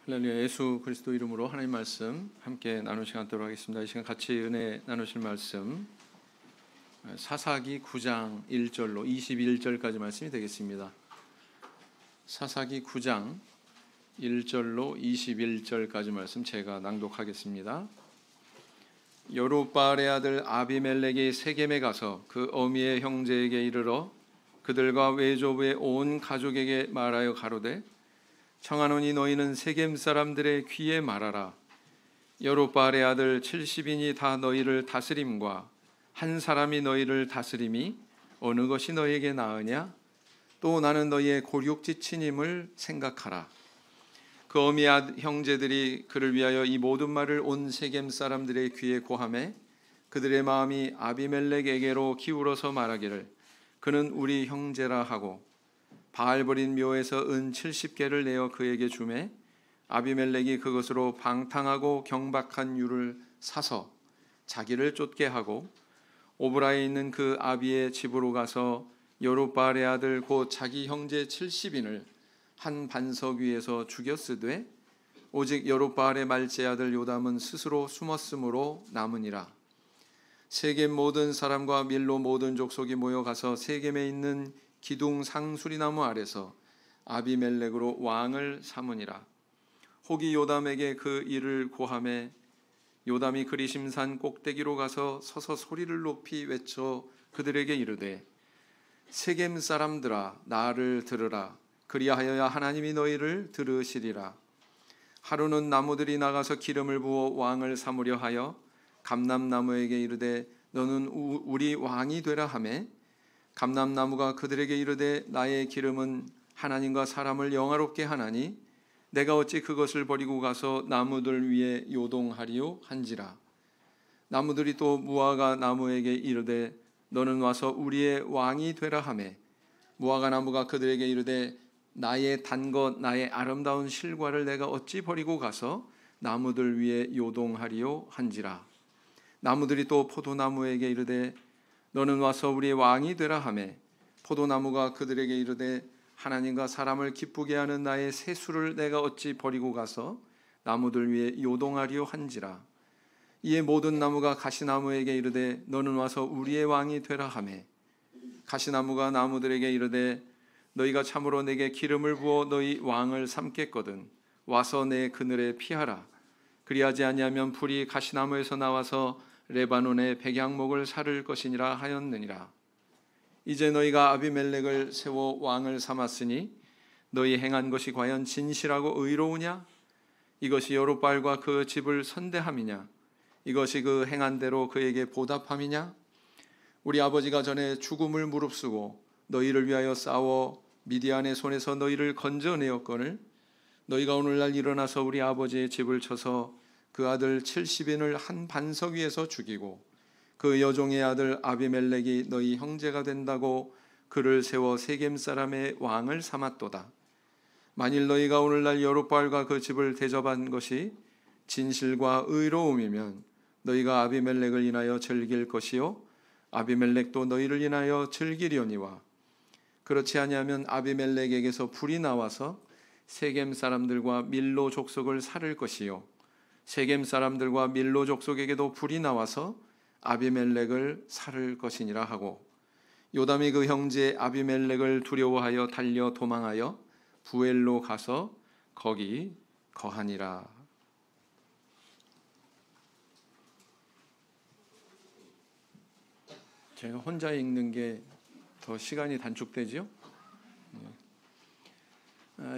할렐루야. 예수 그리스도 이름으로 하나님 말씀 함께 나눌 시간 갖도록 하겠습니다. 이 시간 같이 은혜 나누실 말씀 사사기 9장 1절로 21절까지 말씀이 되겠습니다. 사사기 9장 1절로 21절까지 말씀 제가 낭독하겠습니다. 여룻바알의 아들 아비멜렉이 세겜에 가서 그 어미의 형제에게 이르러 그들과 외조부의 온 가족에게 말하여 가로되 청하노니 너희는 세겜 사람들의 귀에 말하라. 여룻바알의 아들 70인이 다 너희를 다스림과 한 사람이 너희를 다스림이 어느 것이 너희에게 나으냐? 또 나는 너희의 고륙지친임을 생각하라. 그 어미 형제들이 그를 위하여 이 모든 말을 온 세겜 사람들의 귀에 고하매 그들의 마음이 아비멜렉에게로 기울어서 말하기를 그는 우리 형제라 하고 바알버린 묘에서 은 70개를 내어 그에게 주매 아비멜렉이 그것으로 방탕하고 경박한 유를 사서 자기를 쫓게 하고 오브라에 있는 그 아비의 집으로 가서 여룻바알의 아들 곧 자기 형제 70인을 한 반석 위에서 죽였으되 오직 여룻바알의 말째 아들 요담은 스스로 숨었으므로 남으니라. 세겜 모든 사람과 밀로 모든 족속이 모여가서 세겜에 있는 기둥 상수리나무 아래서 아비멜렉으로 왕을 삼으니라. 혹이 요담에게 그 일을 고하매 요담이 그리심산 꼭대기로 가서 서서 소리를 높이 외쳐 그들에게 이르되 세겜 사람들아 나를 들으라. 그리하여야 하나님이 너희를 들으시리라. 하루는 나무들이 나가서 기름을 부어 왕을 삼으려 하여 감람나무에게 이르되 너는 우리 왕이 되라 하매 감람나무가 그들에게 이르되 나의 기름은 하나님과 사람을 영화롭게 하나니 내가 어찌 그것을 버리고 가서 나무들 위에 요동하리요 한지라. 나무들이 또 무화과 나무에게 이르되 너는 와서 우리의 왕이 되라 하매 무화과 나무가 그들에게 이르되 나의 단 것 나의 아름다운 실과를 내가 어찌 버리고 가서 나무들 위에 요동하리요 한지라. 나무들이 또 포도나무에게 이르되 너는 와서 우리의 왕이 되라 하매 포도나무가 그들에게 이르되 하나님과 사람을 기쁘게 하는 나의 세수를 내가 어찌 버리고 가서 나무들 위에 요동하리요 한지라. 이에 모든 나무가 가시나무에게 이르되 너는 와서 우리의 왕이 되라 하매 가시나무가 나무들에게 이르되 너희가 참으로 내게 기름을 부어 너희 왕을 삼겠거든 와서 내 그늘에 피하라. 그리하지 아니하면 불이 가시나무에서 나와서 레바논의 백양목을 사를 것이니라 하였느니라. 이제 너희가 아비멜렉을 세워 왕을 삼았으니 너희 행한 것이 과연 진실하고 의로우냐? 이것이 여룻바알과 그 집을 선대함이냐? 이것이 그 행한 대로 그에게 보답함이냐? 우리 아버지가 전에 죽음을 무릅쓰고 너희를 위하여 싸워 미디안의 손에서 너희를 건져내었거늘 너희가 오늘날 일어나서 우리 아버지의 집을 쳐서 그 아들 70인을 한 반석 위에서 죽이고 그 여종의 아들 아비멜렉이 너희 형제가 된다고 그를 세워 세겜 사람의 왕을 삼았도다. 만일 너희가 오늘날 여룻바알과 그 집을 대접한 것이 진실과 의로움이면 너희가 아비멜렉을 인하여 즐길 것이요 아비멜렉도 너희를 인하여 즐기려니와 그렇지 아니하면 아비멜렉에게서 불이 나와서 세겜 사람들과 밀로 족속을 살을 것이요 세겜 사람들과 밀로 족속에게도 불이 나와서 아비멜렉을 살을 것이니라 하고 요담이 그 형제 아비멜렉을 두려워하여 달려 도망하여 부엘로 가서 거기 거하니라. 제가 혼자 읽는 게 더 시간이 단축되죠?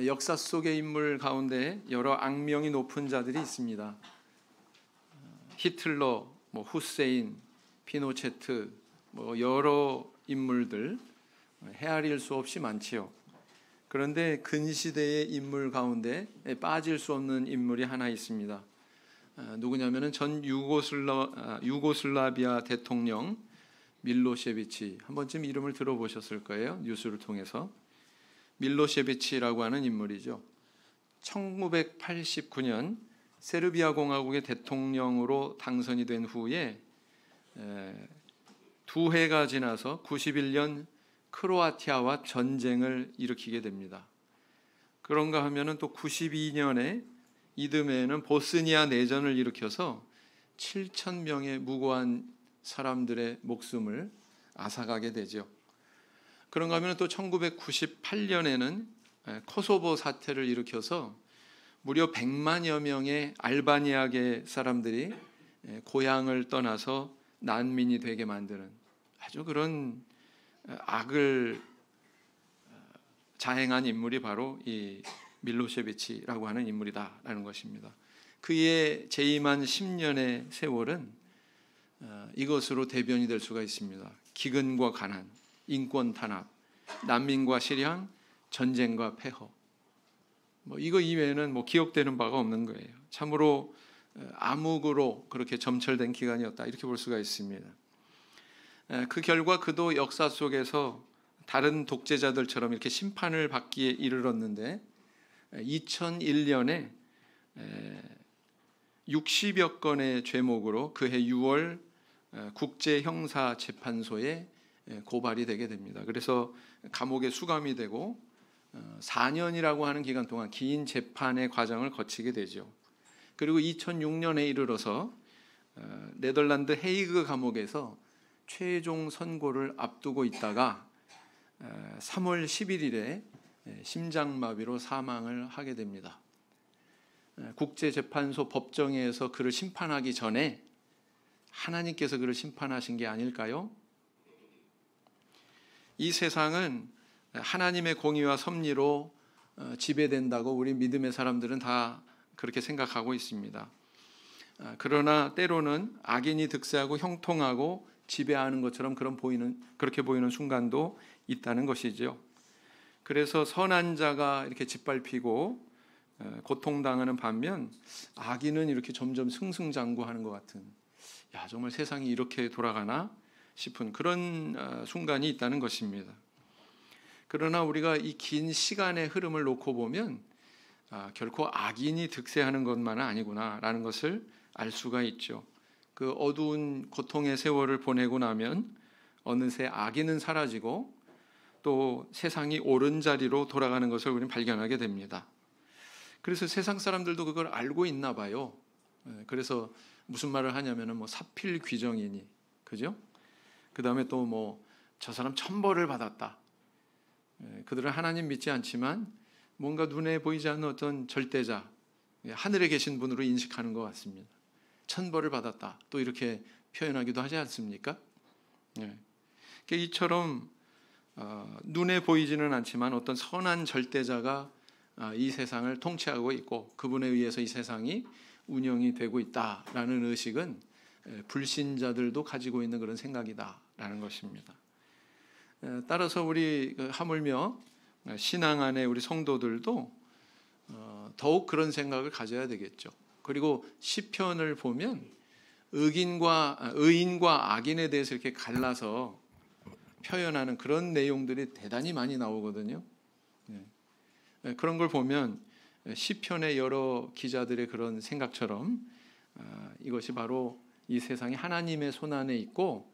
역사 속의 인물 가운데 여러 악명이 높은 자들이 있습니다. 히틀러, 후세인, 피노체트, 여러 인물들 헤아릴 수 없이 많지요. 그런데 근시대의 인물 가운데 빠질 수 없는 인물이 하나 있습니다. 누구냐면은 전 유고슬라비아 대통령 밀로셰비치, 한 번쯤 이름을 들어보셨을 거예요. 뉴스를 통해서. 밀로셰비치라고 하는 인물이죠. 1989년 세르비아 공화국의 대통령으로 당선이 된 후에 두 해가 지나서 91년 크로아티아와 전쟁을 일으키게 됩니다. 그런가 하면은 또 92년에 이듬해에는 보스니아 내전을 일으켜서 7천 명의 무고한 사람들의 목숨을 앗아가게 되죠. 그런가 하면 또 1998년에는 코소보 사태를 일으켜서 무려 100만여 명의 알바니아계 사람들이 고향을 떠나서 난민이 되게 만드는 아주 그런 악을 자행한 인물이 바로 이 밀로세비치라고 하는 인물이다라는 것입니다. 그의 재임한 10년의 세월은 이것으로 대변이 될 수가 있습니다. 기근과 가난, 인권 탄압, 난민과 실향, 전쟁과 폐허. 이거 이외에는 기억되는 바가 없는 거예요. 참으로 암흑으로 그렇게 점철된 기간이었다 이렇게 볼 수가 있습니다. 그 결과 그도 역사 속에서 다른 독재자들처럼 이렇게 심판을 받기에 이르렀는데 2001년에 60여 건의 죄목으로 그해 6월 국제형사재판소에 고발이 되게 됩니다. 그래서 감옥에 수감이 되고 4년이라고 하는 기간 동안 긴 재판의 과정을 거치게 되죠. 그리고 2006년에 이르러서 네덜란드 헤이그 감옥에서 최종 선고를 앞두고 있다가 3월 11일에 심장마비로 사망을 하게 됩니다. 국제재판소 법정에서 그를 심판하기 전에 하나님께서 그를 심판하신 게 아닐까요? 이 세상은 하나님의 공의와 섭리로 지배된다고 우리 믿음의 사람들은 다 그렇게 생각하고 있습니다. 그러나 때로는 악인이 득세하고 형통하고 지배하는 것처럼 그렇게 보이는 순간도 있다는 것이죠. 그래서 선한 자가 이렇게 짓밟히고 고통당하는 반면 악인은 이렇게 점점 승승장구하는 것 같은, 정말 세상이 이렇게 돌아가나 싶은 그런 순간이 있다는 것입니다. 그러나 우리가 이 긴 시간의 흐름을 놓고 보면 결코 악인이 득세하는 것만은 아니구나라는 것을 알 수가 있죠. 그 어두운 고통의 세월을 보내고 나면 어느새 악인은 사라지고 또 세상이 옳은 자리로 돌아가는 것을 우리는 발견하게 됩니다. 그래서 세상 사람들도 그걸 알고 있나 봐요. 그래서 무슨 말을 하냐면은 사필귀정이니, 그죠? 그 다음에 또 저 사람 천벌을 받았다. 그들은 하나님 믿지 않지만 뭔가 눈에 보이지 않는 어떤 절대자, 하늘에 계신 분으로 인식하는 것 같습니다. 천벌을 받았다. 또 이렇게 표현하기도 하지 않습니까? 이처럼 눈에 보이지는 않지만 어떤 선한 절대자가 이 세상을 통치하고 있고 그분에 의해서 이 세상이 운영이 되고 있다라는 의식은 불신자들도 가지고 있는 그런 생각이다라는 것입니다. 따라서 우리 하물며 신앙 안에 우리 성도들도 더욱 그런 생각을 가져야 되겠죠. 그리고 시편을 보면 의인과 악인에 대해서 이렇게 갈라서 표현하는 그런 내용들이 대단히 많이 나오거든요. 그런 걸 보면 시편의 여러 기자들의 그런 생각처럼 이것이 바로 이 세상이 하나님의 손안에 있고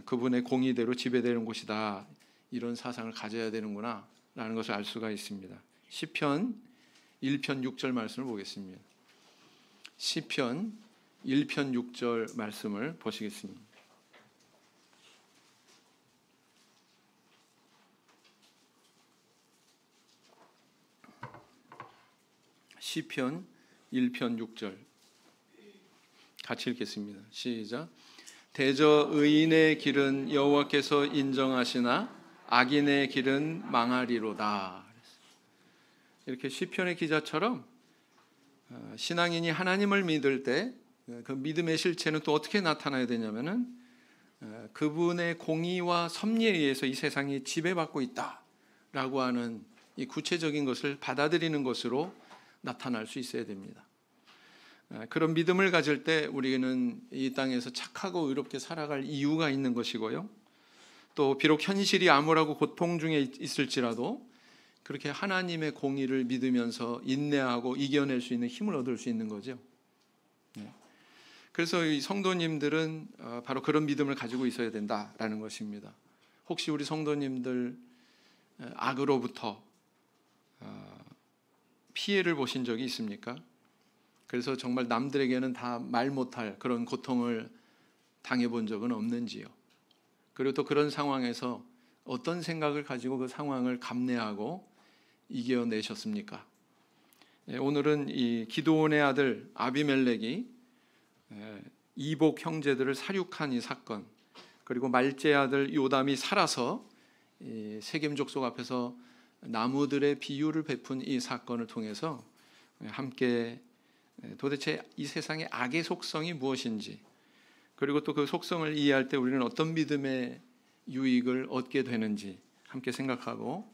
그분의 공의대로 지배되는 곳이다, 이런 사상을 가져야 되는구나 라는 것을 알 수가 있습니다. 시편 1편 6절 말씀을 보겠습니다. 시편 1편 6절 말씀을 보시겠습니다. 시편 1편 6절 같이 읽겠습니다. 시작. 대저 의인의 길은 여호와께서 인정하시나 악인의 길은 망하리로다. 이렇게 시편의 기자처럼 신앙인이 하나님을 믿을 때 그 믿음의 실체는 또 어떻게 나타나야 되냐면은 그분의 공의와 섭리에 의해서 이 세상이 지배받고 있다라고 하는 이 구체적인 것을 받아들이는 것으로 나타날 수 있어야 됩니다. 그런 믿음을 가질 때 우리는 이 땅에서 착하고 의롭게 살아갈 이유가 있는 것이고요. 또 비록 현실이 암울하고 고통 중에 있을지라도 그렇게 하나님의 공의를 믿으면서 인내하고 이겨낼 수 있는 힘을 얻을 수 있는 거죠. 그래서 이 성도님들은 바로 그런 믿음을 가지고 있어야 된다라는 것입니다. 혹시 우리 성도님들 악으로부터 피해를 보신 적이 있습니까? 그래서 정말 남들에게는 다 말 못할 그런 고통을 당해본 적은 없는지요? 그리고 또 그런 상황에서 어떤 생각을 가지고 그 상황을 감내하고 이겨내셨습니까? 오늘은 이 기드온의 아들 아비멜렉이 이복 형제들을 살육한 이 사건, 그리고 말제 아들 요담이 살아서 세겜 족속 앞에서 나무들의 비유를 베푼 이 사건을 통해서 함께 도대체 이 세상의 악의 속성이 무엇인지, 그리고 또 그 속성을 이해할 때 우리는 어떤 믿음의 유익을 얻게 되는지 함께 생각하고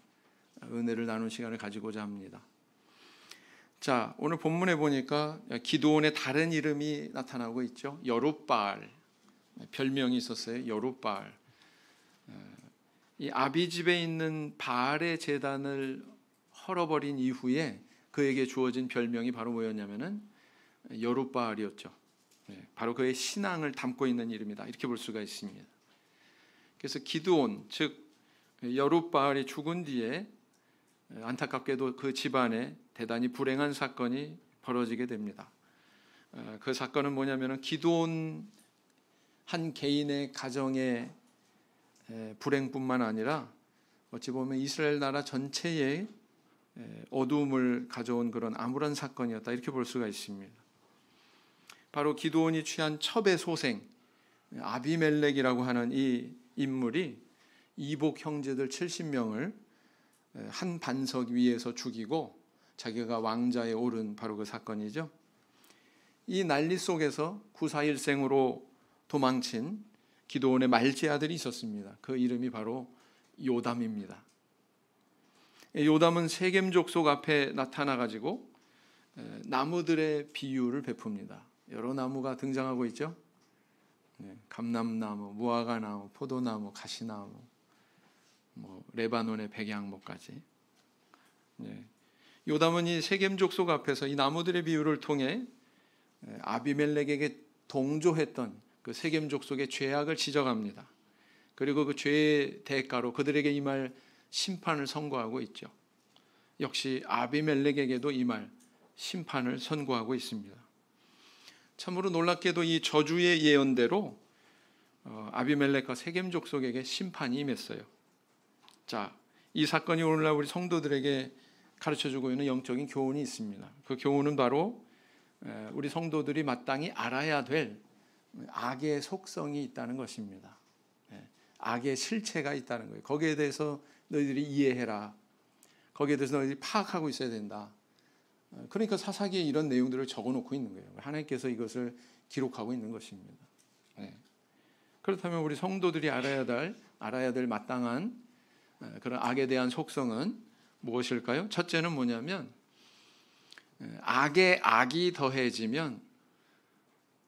은혜를 나눈 시간을 가지고자 합니다. 자, 오늘 본문에 보니까 기드온의 다른 이름이 나타나고 있죠. 여룻바알, 별명이 있었어요. 여룻바알. 이 아비집에 있는 바알의 제단을 헐어버린 이후에 그에게 주어진 별명이 바로 뭐였냐면은 여룻바알이었죠. 바로 그의 신앙을 담고 있는 이름이다, 이렇게 볼 수가 있습니다. 그래서 기드온, 즉 여룻바알이 죽은 뒤에 안타깝게도 그 집안에 대단히 불행한 사건이 벌어지게 됩니다. 그 사건은 뭐냐면은 기드온 한 개인의 가정의 불행뿐만 아니라 어찌 보면 이스라엘 나라 전체에 어두움을 가져온 그런 암울한 사건이었다, 이렇게 볼 수가 있습니다. 바로 기드온이 취한 첩의 소생 아비멜렉이라고 하는 이 인물이 이복 형제들 70명을 한 반석 위에서 죽이고 자기가 왕자에 오른 바로 그 사건이죠. 이 난리 속에서 구사일생으로 도망친 기드온의 말제 아들이 있었습니다. 그 이름이 바로 요담입니다. 요담은 세겜 족속 앞에 나타나 가지고 나무들의 비유를 베풉니다. 여러 나무가 등장하고 있죠. 감람나무, 무화과나무, 포도나무, 가시나무, 레바논의 백양목까지. 요담은 이 세겜 족속 앞에서 이 나무들의 비유를 통해 아비멜렉에게 동조했던 그 세겜 족속의 죄악을 지적합니다. 그리고 그 죄의 대가로 그들에게 임할 심판을 선고하고 있죠. 역시 아비멜렉에게도 임할 심판을 선고하고 있습니다. 참으로 놀랍게도 이 저주의 예언대로 아비멜렉과 세겜 족속에게 심판이 임했어요. 자, 이 사건이 오늘날 우리 성도들에게 가르쳐주고 있는 영적인 교훈이 있습니다. 그 교훈은 바로 우리 성도들이 마땅히 알아야 될 악의 속성이 있다는 것입니다. 악의 실체가 있다는 거예요. 거기에 대해서 너희들이 이해해라. 거기에 대해서 너희들이 파악하고 있어야 된다. 그러니까 사사기에 이런 내용들을 적어놓고 있는 거예요. 하나님께서 이것을 기록하고 있는 것입니다. 그렇다면 우리 성도들이 알아야 될 마땅한 그런 악에 대한 속성은 무엇일까요? 첫째는 뭐냐면 악에 악이 더해지면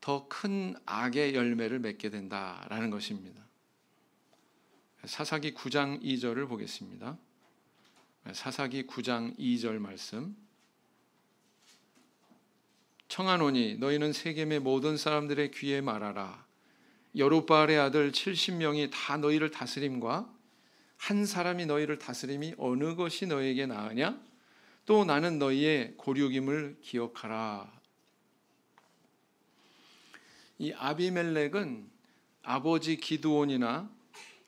더 큰 악의 열매를 맺게 된다라는 것입니다. 사사기 9장 2절을 보겠습니다. 사사기 9장 2절 말씀. 청하노니 너희는 세겜의 모든 사람들의 귀에 말하라. 여룻바알의 아들 70명이 다 너희를 다스림과 한 사람이 너희를 다스림이 어느 것이 너희에게 나으냐? 또 나는 너희의 고륙임을 기억하라. 이 아비멜렉은 아버지 기드온이나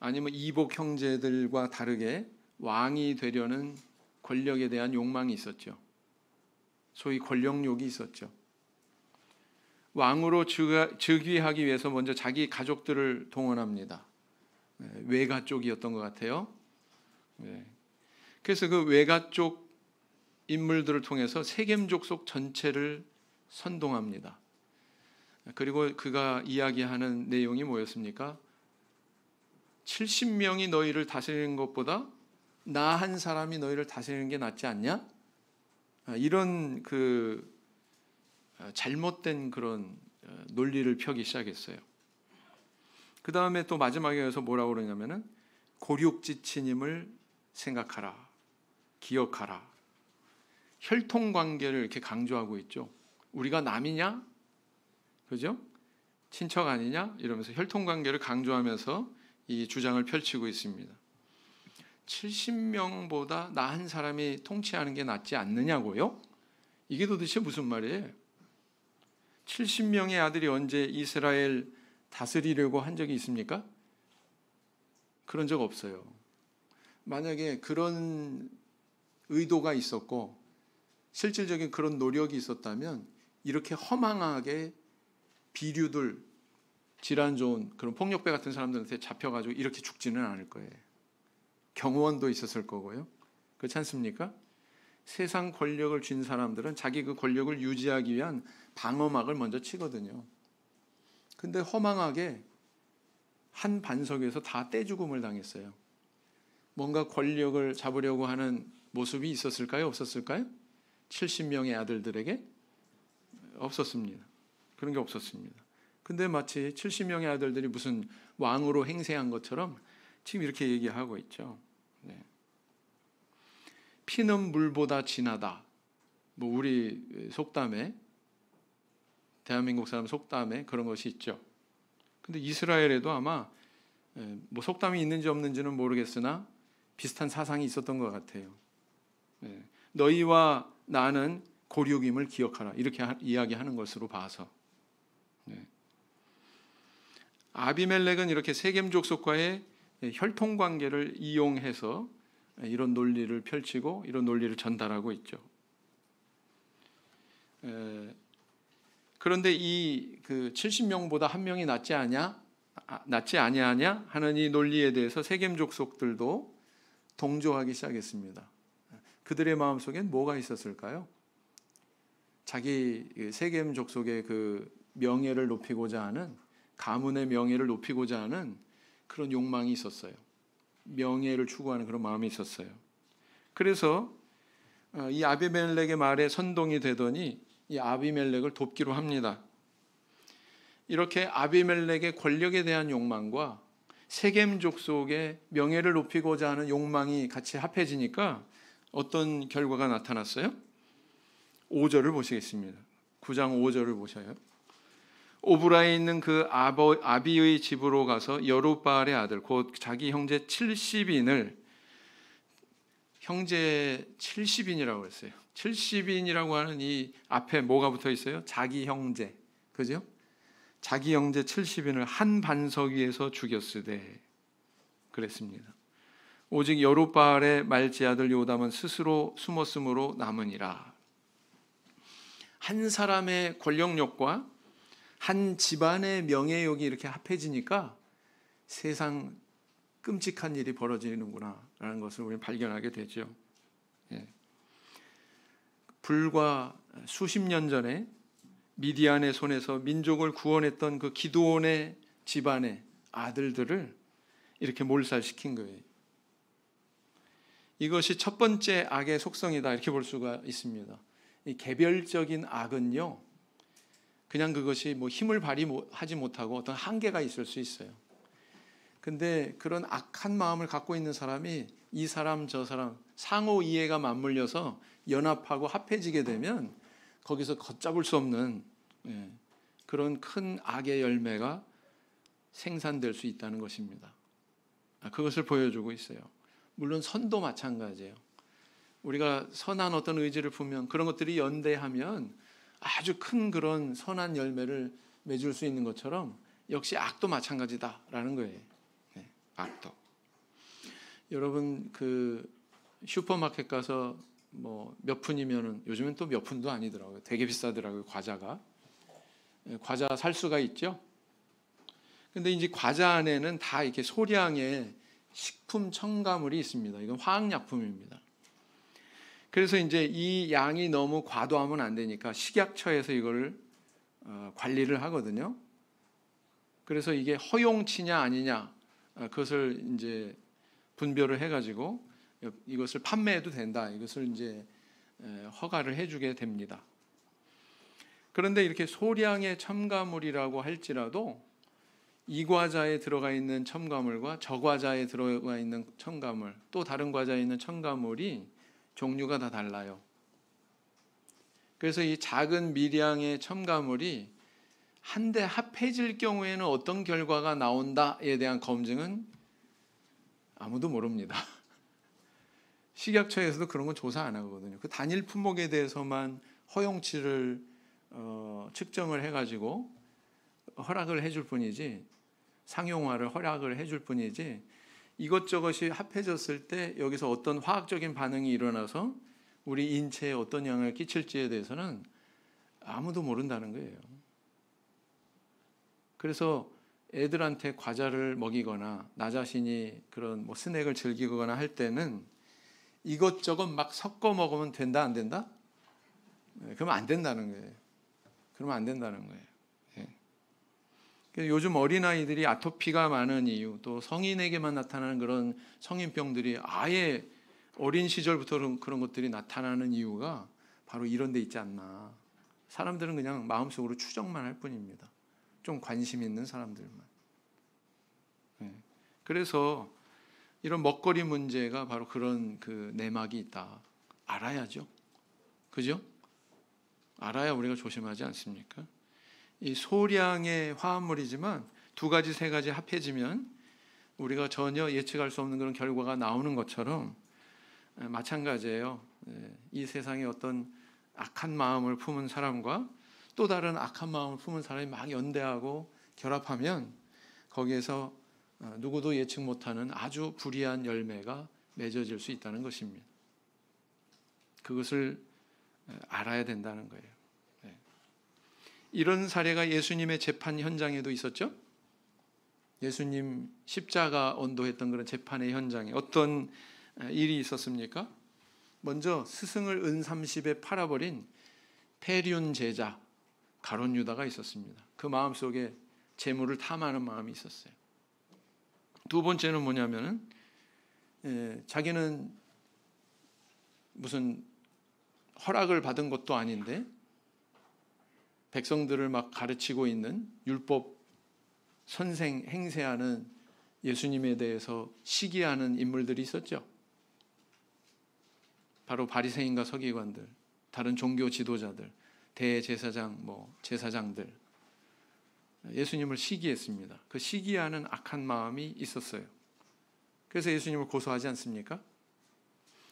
아니면 이복 형제들과 다르게 왕이 되려는 권력에 대한 욕망이 있었죠. 소위 권력욕이 있었죠. 왕으로 즉위하기 위해서 먼저 자기 가족들을 동원합니다. 외가 쪽이었던 것 같아요. 그래서 그 외가 쪽 인물들을 통해서 세겜 족속 전체를 선동합니다. 그리고 그가 이야기하는 내용이 뭐였습니까? 70명이 너희를 다스리는 것보다 나 한 사람이 너희를 다스리는 게 낫지 않냐? 이런 그 잘못된 그런 논리를 펴기 시작했어요. 그 다음에 또 마지막에 가서 뭐라고 그러냐면은 고륙지친임을 생각하라, 기억하라. 혈통관계를 이렇게 강조하고 있죠. 우리가 남이냐? 그죠? 친척 아니냐? 이러면서 혈통관계를 강조하면서 이 주장을 펼치고 있습니다. 70명보다 나 한 사람이 통치하는 게 낫지 않느냐고요? 이게 도대체 무슨 말이에요? 70명의 아들이 언제 이스라엘 다스리려고 한 적이 있습니까? 그런 적 없어요. 만약에 그런 의도가 있었고 실질적인 그런 노력이 있었다면 이렇게 허망하게 비류들, 질환 좋은 그런 폭력배 같은 사람들한테 잡혀가지고 이렇게 죽지는 않을 거예요. 경호원도 있었을 거고요. 그렇지 않습니까? 세상 권력을 쥔 사람들은 자기 그 권력을 유지하기 위한 방어막을 먼저 치거든요. 근데 허망하게 한 반석에서 다 떼죽음을 당했어요. 뭔가 권력을 잡으려고 하는 모습이 있었을까요? 없었을까요? 70명의 아들들에게 없었습니다. 그런 게 없었습니다. 근데 마치 70명의 아들들이 무슨 왕으로 행세한 것처럼 지금 이렇게 얘기하고 있죠. 네. 피는 물보다 진하다. 뭐 우리 속담에, 대한민국 사람 속담에 그런 것이 있죠. 근데 이스라엘에도 아마 뭐 속담이 있는지 없는지는 모르겠으나 비슷한 사상이 있었던 것 같아요. 너희와 나는 고륙임을 기억하라. 이렇게 이야기하는 것으로 봐서. 아비멜렉은 이렇게 세겜 족속과의 혈통 관계를 이용해서 이런 논리를 펼치고 이런 논리를 전달하고 있죠. 그런데 이 그 70명보다 한 명이 낫지 아니하냐 하는 이 논리에 대해서 세겜 족속들도 동조하기 시작했습니다. 그들의 마음속엔 뭐가 있었을까요? 자기 세겜 족속의 그 명예를 높이고자 하는, 가문의 명예를 높이고자 하는 그런 욕망이 있었어요. 명예를 추구하는 그런 마음이 있었어요. 그래서 이 아비멜렉의 말에 선동이 되더니 이 아비멜렉을 돕기로 합니다. 이렇게 아비멜렉의 권력에 대한 욕망과 세겜 족속의 명예를 높이고자 하는 욕망이 같이 합해지니까 어떤 결과가 나타났어요? 5절을 보시겠습니다. 9장 5절을 보셔요. 오브라에 있는 그 아비의 집으로 가서 여룹바알의 아들 곧 자기 형제 70인을, 형제 70인이라고 했어요. 70인이라고 하는 이 앞에 뭐가 붙어 있어요? 자기 형제. 그죠? 자기 형제 70인을 한 반석 위에서 죽였으되 그랬습니다. 오직 여룹바알의 말지 아들 요담은 스스로 숨었으므로 남으니라. 한 사람의 권력욕과 한 집안의 명예욕이 이렇게 합해지니까 세상 끔찍한 일이 벌어지는구나 라는 것을 우리는 발견하게 되죠. 불과 수십 년 전에 미디안의 손에서 민족을 구원했던 그 기드온의 집안의 아들들을 이렇게 몰살시킨 거예요. 이것이 첫 번째 악의 속성이다 이렇게 볼 수가 있습니다. 이 개별적인 악은요, 그냥 그것이 뭐 힘을 발휘하지 못하고 어떤 한계가 있을 수 있어요. 근데 그런 악한 마음을 갖고 있는 사람이 이 사람 저 사람 상호 이해가 맞물려서 연합하고 합해지게 되면 거기서 걷잡을 수 없는 그런 큰 악의 열매가 생산될 수 있다는 것입니다. 그것을 보여주고 있어요. 물론 선도 마찬가지예요. 우리가 선한 어떤 의지를 품으면 그런 것들이 연대하면 아주 큰 그런 선한 열매를 맺을 수 있는 것처럼 역시 악도 마찬가지다라는 거예요. 악도. 여러분 그 슈퍼마켓 가서 뭐 몇 푼이면은 요즘엔 또 몇 푼도 아니더라고요. 되게 비싸더라고요. 과자가. 과자 살 수가 있죠. 근데 이제 과자 안에는 다 이렇게 소량의 식품 첨가물이 있습니다. 이건 화학약품입니다. 그래서 이제 이 양이 너무 과도하면 안 되니까 식약처에서 이걸 관리를 하거든요. 그래서 이게 허용치냐 아니냐 그것을 이제 분별을 해가지고 이것을 판매해도 된다. 이것을 이제 허가를 해주게 됩니다. 그런데 이렇게 소량의 첨가물이라고 할지라도 이 과자에 들어가 있는 첨가물과 저 과자에 들어가 있는 첨가물, 또 다른 과자에 있는 첨가물이 종류가 다 달라요. 그래서 이 작은 미량의 첨가물이 한데 합해질 경우에는 어떤 결과가 나온다에 대한 검증은 아무도 모릅니다. 식약처에서도 그런 건 조사 안 하거든요. 그 단일 품목에 대해서만 허용치를 측정을 해가지고 허락을 해줄 뿐이지, 상용화를 허락을 해줄 뿐이지, 이것저것이 합해졌을 때 여기서 어떤 화학적인 반응이 일어나서 우리 인체에 어떤 영향을 끼칠지에 대해서는 아무도 모른다는 거예요. 그래서 애들한테 과자를 먹이거나 나 자신이 그런 스낵을 즐기거나 할 때는 이것저것 막 섞어 먹으면 된다, 안 된다? 그러면 안 된다는 거예요. 그러면 안 된다는 거예요. 요즘 어린아이들이 아토피가 많은 이유, 또 성인에게만 나타나는 그런 성인병들이 아예 어린 시절부터 그런 것들이 나타나는 이유가 바로 이런 데 있지 않나. 사람들은 그냥 마음속으로 추정만 할 뿐입니다. 좀 관심 있는 사람들만. 그래서 이런 먹거리 문제가 바로 그런 그 내막이 있다. 알아야죠. 그죠? 알아야 우리가 조심하지 않습니까? 이 소량의 화합물이지만 두 가지, 세 가지 합해지면 우리가 전혀 예측할 수 없는 그런 결과가 나오는 것처럼 마찬가지예요. 이 세상에 어떤 악한 마음을 품은 사람과 또 다른 악한 마음을 품은 사람이 막 연대하고 결합하면 거기에서 누구도 예측 못하는 아주 불이한 열매가 맺어질 수 있다는 것입니다. 그것을 알아야 된다는 거예요. 이런 사례가 예수님의 재판 현장에도 있었죠. 예수님 십자가 언도했던 그런 재판의 현장에 어떤 일이 있었습니까? 먼저 스승을 은30에 팔아버린 페륜 제자 가룟 유다가 있었습니다. 그 마음속에 재물을 탐하는 마음이 있었어요. 두 번째는 뭐냐면은 자기는 무슨 허락을 받은 것도 아닌데 백성들을 막 가르치고 있는 율법 선생 행세하는 예수님에 대해서 시기하는 인물들이 있었죠. 바로 바리새인과 서기관들, 다른 종교 지도자들, 대제사장, 제사장들, 예수님을 시기했습니다. 그 시기하는 악한 마음이 있었어요. 그래서 예수님을 고소하지 않습니까?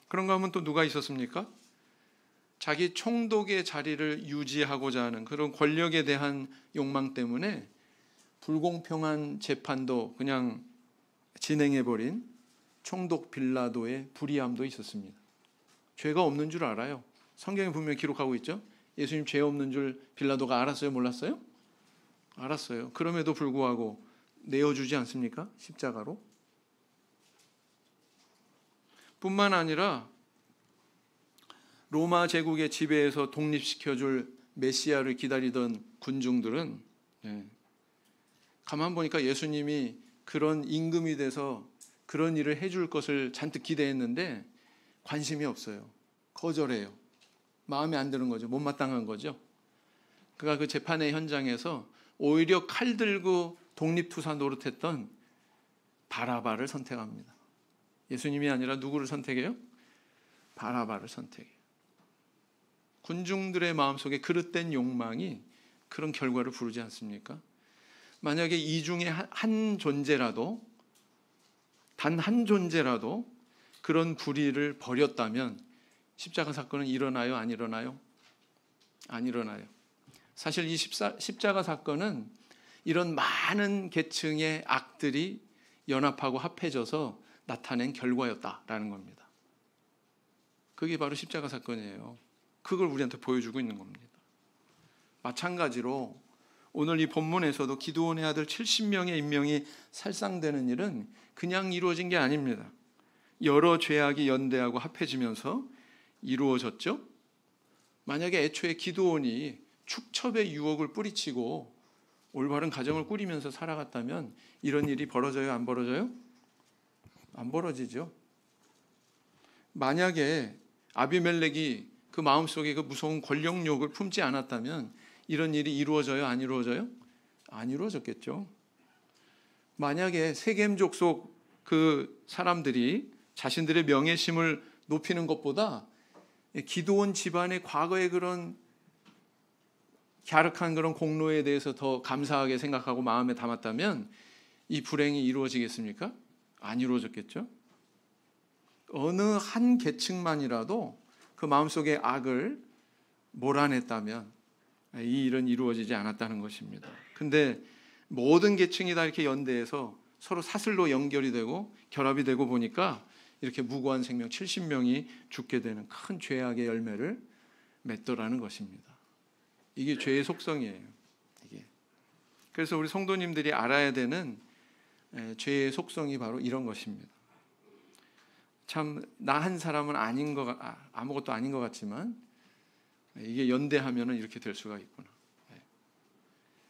그런가 하면 또 누가 있었습니까? 자기 총독의 자리를 유지하고자 하는 그런 권력에 대한 욕망 때문에 불공평한 재판도 그냥 진행해버린 총독 빌라도의 불의함도 있었습니다. 죄가 없는 줄 알아요. 성경에 분명히 기록하고 있죠. 예수님 죄 없는 줄 빌라도가 알았어요? 몰랐어요? 알았어요. 그럼에도 불구하고 내어주지 않습니까? 십자가로. 뿐만 아니라 로마 제국의 지배에서 독립시켜줄 메시아를 기다리던 군중들은 가만 보니까 예수님이 그런 임금이 돼서 그런 일을 해줄 것을 잔뜩 기대했는데 관심이 없어요. 거절해요. 마음에 안 드는 거죠. 못마땅한 거죠. 그가 그 재판의 현장에서 오히려 칼 들고 독립투사 노릇했던 바라바를 선택합니다. 예수님이 아니라 누구를 선택해요? 바라바를 선택해요. 군중들의 마음속에 그릇된 욕망이 그런 결과를 부르지 않습니까? 만약에 이 중에 한 존재라도, 단 한 존재라도 그런 불의를 벌였다면 십자가 사건은 일어나요? 안 일어나요? 안 일어나요. 사실 이 십자가 사건은 이런 많은 계층의 악들이 연합하고 합해져서 나타낸 결과였다라는 겁니다. 그게 바로 십자가 사건이에요. 그걸 우리한테 보여주고 있는 겁니다. 마찬가지로 오늘 이 본문에서도 기드온의 아들 70명의 인명이 살상되는 일은 그냥 이루어진 게 아닙니다. 여러 죄악이 연대하고 합해지면서 이루어졌죠. 만약에 애초에 기드온이 축첩의 유혹을 뿌리치고 올바른 가정을 꾸리면서 살아갔다면 이런 일이 벌어져요? 안 벌어져요? 안 벌어지죠. 만약에 아비멜렉이 그 마음속에 그 무서운 권력욕을 품지 않았다면 이런 일이 이루어져요? 안 이루어져요? 안 이루어졌겠죠. 만약에 세겜 족속 그 사람들이 자신들의 명예심을 높이는 것보다 기드온 집안의 과거의 그런 갸륵한 그런 공로에 대해서 더 감사하게 생각하고 마음에 담았다면 이 불행이 이루어지겠습니까? 안 이루어졌겠죠. 어느 한 계층만이라도 그 마음속의 악을 몰아냈다면 이 일은 이루어지지 않았다는 것입니다. 근데 모든 계층이 다 이렇게 연대해서 서로 사슬로 연결이 되고 결합이 되고 보니까 이렇게 무고한 생명 70명이 죽게 되는 큰 죄악의 열매를 맺더라는 것입니다. 이게 죄의 속성이에요. 이게. 그래서 우리 성도님들이 알아야 되는 죄의 속성이 바로 이런 것입니다. 참 나 한 사람은 아무것도 아닌 것 같지만 이게 연대하면은 이렇게 될 수가 있구나.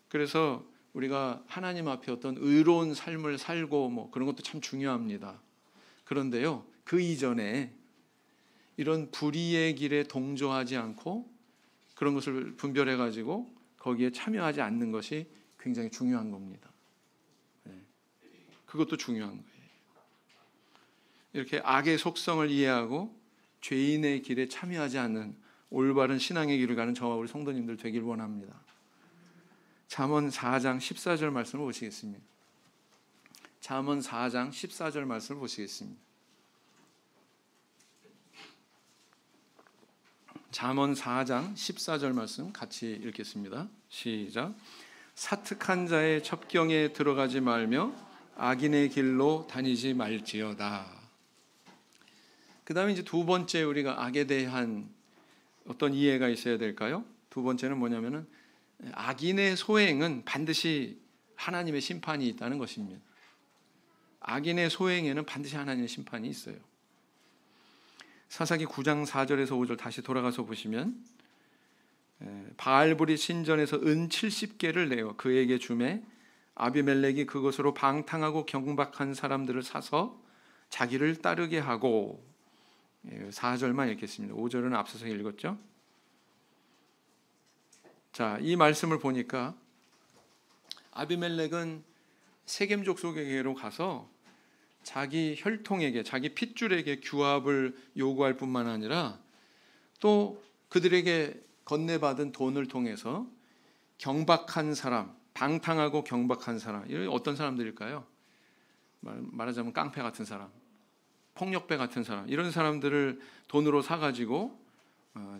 그래서 우리가 하나님 앞에 어떤 의로운 삶을 살고 뭐 그런 것도 참 중요합니다. 그런데요, 그 이전에 이런 불의의 길에 동조하지 않고 그런 것을 분별해 가지고 거기에 참여하지 않는 것이 굉장히 중요한 겁니다. 그것도 중요한 거예요. 이렇게 악의 속성을 이해하고 죄인의 길에 참여하지 않는 올바른 신앙의 길을 가는 저와 우리 성도님들 되길 원합니다. 잠언 4장 14절 말씀을 보시겠습니다. 잠언 4장 14절 말씀을 보시겠습니다. 잠언 4장 14절 말씀 같이 읽겠습니다. 시작. 사특한 자의 첩경에 들어가지 말며 악인의 길로 다니지 말지어다. 그 다음에 이제 두 번째 우리가 악에 대한 어떤 이해가 있어야 될까요? 두 번째는 뭐냐면은 악인의 소행은 반드시 하나님의 심판이 있다는 것입니다. 악인의 소행에는 반드시 하나님의 심판이 있어요. 사사기 9장 4절에서 5절 다시 돌아가서 보시면 바알브리 신전에서 은 70개를 내어 그에게 주매 아비멜렉이 그것으로 방탕하고 경박한 사람들을 사서 자기를 따르게 하고 4절만 읽겠습니다. 5절은 앞서서 읽었죠. 자, 이 말씀을 보니까 아비멜렉은 세겜 족속에게로 가서 자기 혈통에게, 자기 핏줄에게 규합을 요구할 뿐만 아니라 또 그들에게 건네받은 돈을 통해서 경박한 사람, 방탕하고 경박한 사람, 이런 어떤 사람들일까요? 말하자면 깡패 같은 사람, 폭력배 같은 사람, 이런 사람들을 돈으로 사가지고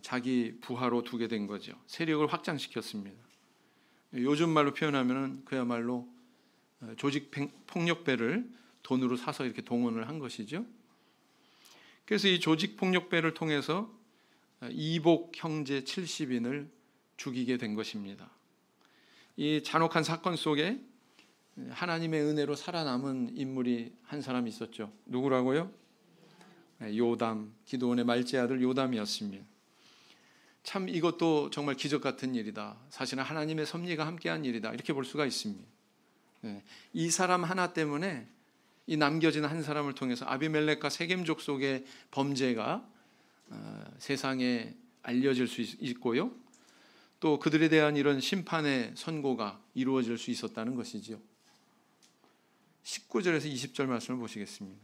자기 부하로 두게 된 거죠. 세력을 확장시켰습니다. 요즘 말로 표현하면 그야말로 조직 폭력배를 돈으로 사서 이렇게 동원을 한 것이죠. 그래서 이 조직 폭력배를 통해서 이복 형제 70인을 죽이게 된 것입니다. 이 잔혹한 사건 속에 하나님의 은혜로 살아남은 인물이 한 사람 있었죠. 누구라고요? 요담, 기드온의 말째 아들 요담이었습니다. 참 이것도 정말 기적 같은 일이다. 사실은 하나님의 섭리가 함께한 일이다. 이렇게 볼 수가 있습니다. 이 사람 하나 때문에 이 남겨진 한 사람을 통해서 아비멜렉과 세겜 족속의 범죄가 세상에 알려질 수 있고요. 또 그들에 대한 이런 심판의 선고가 이루어질 수 있었다는 것이지요. 19절에서 20절 말씀을 보시겠습니다.